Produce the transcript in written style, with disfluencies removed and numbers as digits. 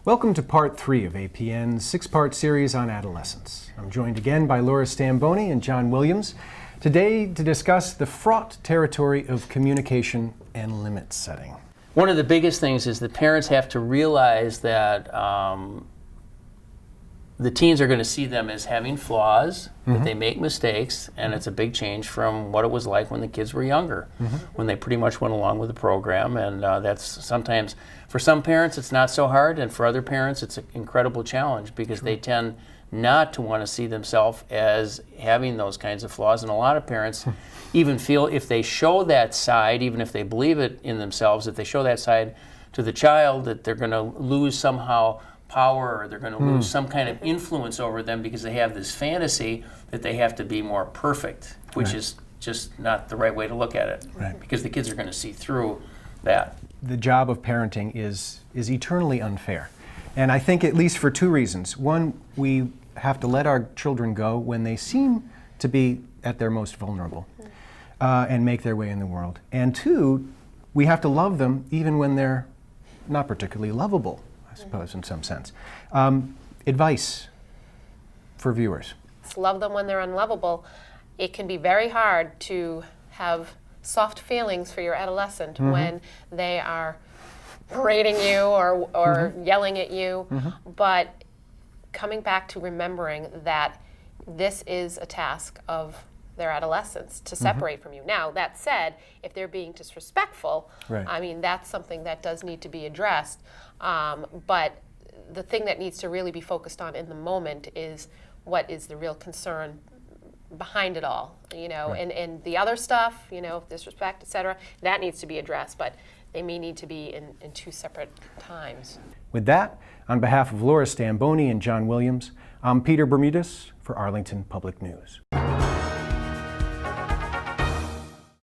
Welcome to part 3 of APN's 6-part series on adolescence. I'm joined again by Laura Stamboni and John Williams today to discuss the fraught territory of communication and limit setting. One of the biggest things is that parents have to realize that the teens are going to see them as having flaws, that they make mistakes, and it's a big change from what it was like when the kids were younger, when they pretty much went along with the program. And that's sometimes, for some parents, it's not so hard, and for other parents, it's an incredible challenge because they tend not to want to see themselves as having those kinds of flaws. And a lot of parents even feel if they show that side, even if they believe it in themselves, if they show that side to the child, that they're going to lose somehow power, or they're going to lose some kind of influence over them because they have this fantasy that they have to be more perfect, which is just not the right way to look at it, because the kids are going to see through that. The job of parenting is eternally unfair. And I think at least for 2 reasons. One, we have to let our children go when they seem to be at their most vulnerable and make their way in the world. And 2, we have to love them even when they're not particularly lovable, I suppose, in some sense. Advice for viewers. Love them when they're unlovable. It can be very hard to have soft feelings for your adolescent when they are berating you or yelling at you. But coming back to remembering that this is a task of their adolescence to separate from you. Now, that said, if they're being disrespectful, I mean, that's something that does need to be addressed. But the thing that needs to really be focused on in the moment is what is the real concern behind it all, you know, and the other stuff, you know, disrespect, etc., that needs to be addressed, but they may need to be in 2 separate times. With that, on behalf of Laura Stamboni and John Williams, I'm Peter Bermudes for Arlington Public News.